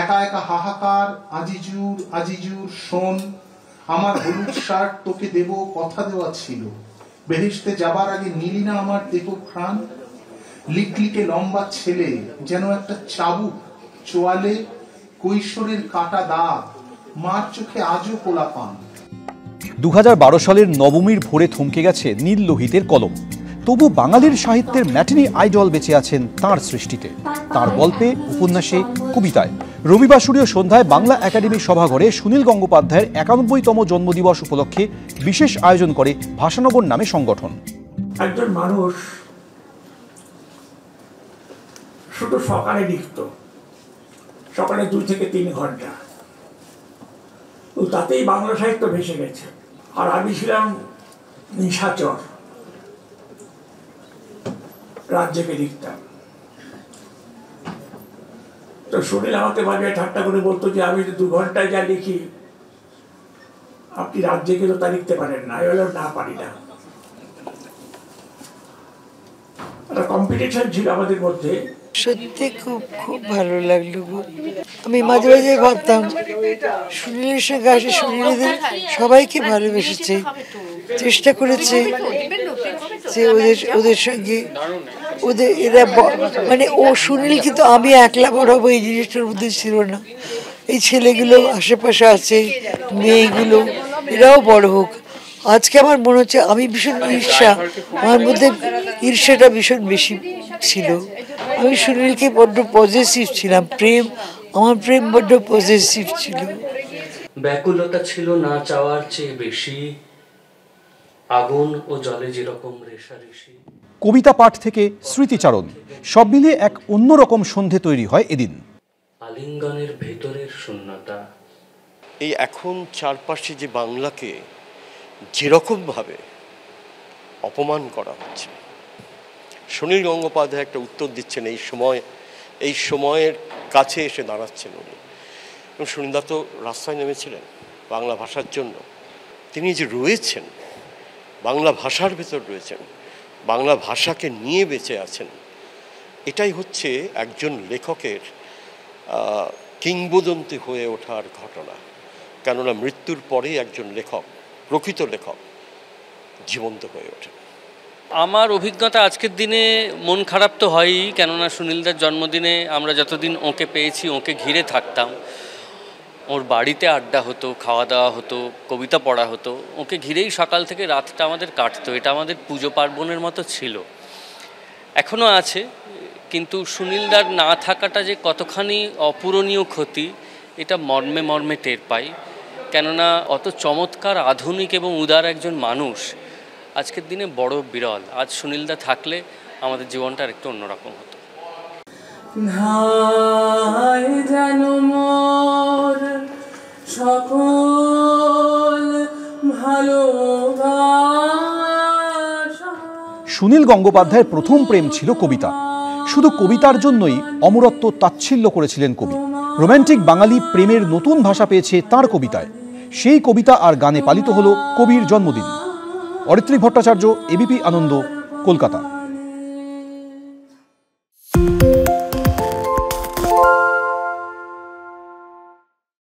একা একা হাহাকার, আজিজুর আজিজুর শোন, আমার হলুদ শার্ট তোকে দেব, কথা দেওয়া ছিল, বেহেশতে যাবার আগে নিলি না আমার দেহ প্রাণ। লিকলিকে লম্বা ছেলে, যেন একটা চাবুক, চোয়ালে কৈশোরের কাটা দাগ, মার চোখে আজও পোলা পান। 2012 সালের নবমীর ভোরে থমকে গেছে নীল লোহিতের কলম। তবু বাঙালির সাহিত্যের ম্যাটিনি আইডল বেঁচে আছেন তাঁর সৃষ্টিতে, তাঁর গল্পে, উপন্যাসে, কবিতায়। রবিবাসরীয় সন্ধ্যায় বাংলা একাডেমির সভাঘরে সুনীল গঙ্গোপাধ্যায়ের 91তম জন্মদিবস উপলক্ষে বিশেষ আয়োজন করে ভাষানগর নামে সংগঠন। একজন মানুষ শুধু সকালে লিখত, সকালে 2 থেকে 3 ঘন্টা, তো তাতেই বাংলা সাহিত্য ভেসে গেছে। আর আমি ছিলাম নিশাচর, রাত জেগে লিখতাম। তো সুনীল আমাকে মাঝে ঠাট্টা করে বলতো যে আমি 2 ঘন্টায় যা লিখি, আপনি রাত জেগে তো তা লিখতে পারেন না। আমি বললাম না, পারি না। একটা কম্পিটিশন ছিল আমাদের মধ্যে। সত্যি খুব খুব ভালো লাগলো। আমি মাঝে মাঝে ভাবতাম সুনীলের সঙ্গে আসে, সুনীলদের সবাইকে ভালোবেসেছে, চেষ্টা করেছে যে ওদের সঙ্গে এরা মানে ও সুনীল, কিন্তু আমি একলা বড় হবো এই জিনিসটার মধ্যে ছিল না। এই ছেলেগুলো আশেপাশে আছে, মেয়েগুলো, এরাও বড় হোক। আজকে আমার মনে হচ্ছে আমি ভীষণ ঈর্ষা, আমার মধ্যে ঈর্ষাটা ভীষণ বেশি ছিল। আমি সুনীলকে বড্ড পজিটিভ ছিলাম, আমার প্রেম বড্ড পজিটিভ ছিল। ব্যাকুলতা ছিল না চাওয়ার চেয়ে বেশি, আগুন ও জলে যেরকম রেশারেশি। কবিতা পাঠ থেকে স্মৃতিচারণ, সব মিলিয়ে এক অন্যরকম সন্ধে তৈরি হয় এদিন। আলিঙ্গনের ভেতরের শূন্যতা। এই এখন চারপাশে যে বাংলাকে যেরকমভাবে অপমান করা হচ্ছে, সুনীল গঙ্গোপাধ্যায় একটা উত্তর দিচ্ছেন। এই সময়ের কাছে এসে দাঁড়াচ্ছেন উনি। এবং সুনীলদা তো রাস্তায় নেমেছিলেন বাংলা ভাষার জন্য। তিনি যে রয়েছেন, বাংলা ভাষার ভেতর রয়েছেন, বাংলা ভাষাকে নিয়ে বেঁচে আছেন, এটাই হচ্ছে একজন লেখকের কিংবদন্তি হয়ে ওঠার ঘটনা। কেননা মৃত্যুর পরে একজন লেখক, প্রকৃত লেখক, জীবন্ত হয়ে ওঠেন। আমার অভিজ্ঞতা আজকের দিনে মন খারাপ তো হয়ই, কেননা সুনীলদার জন্মদিনে আমরা যতদিন ওকে পেয়েছি ওকে ঘিরে থাকতাম, ওর বাড়িতে আড্ডা হতো, খাওয়া দাওয়া হতো, কবিতা পড়া হতো, ওকে ঘিরেই সকাল থেকে রাতটা আমাদের কাটতো। এটা আমাদের পুজো পার্বণের মতো ছিল, এখনও আছে। কিন্তু সুনীলদার না থাকাটা যে কতখানি অপূরণীয় ক্ষতি, এটা মর্মে মর্মে টের পাই। কেননা অত চমৎকার, আধুনিক এবং উদার একজন মানুষ আজকের দিনে বড় বিরল। আজ সুনীলদা থাকলে আমাদের জীবনটা একটু অন্যরকম হতো। সুনীল গঙ্গোপাধ্যায়ের প্রথম প্রেম ছিল কবিতা। শুধু কবিতার জন্যই অমরত্ব তাচ্ছিল্য করেছিলেন কবি। রোম্যান্টিক বাঙালি প্রেমের নতুন ভাষা পেয়েছে তাঁর কবিতায়। সেই কবিতা আর গানে পালিত হলো কবির জন্মদিন। অরিত্রী ভট্টাচার্য, এবিপি আনন্দ, কলকাতা।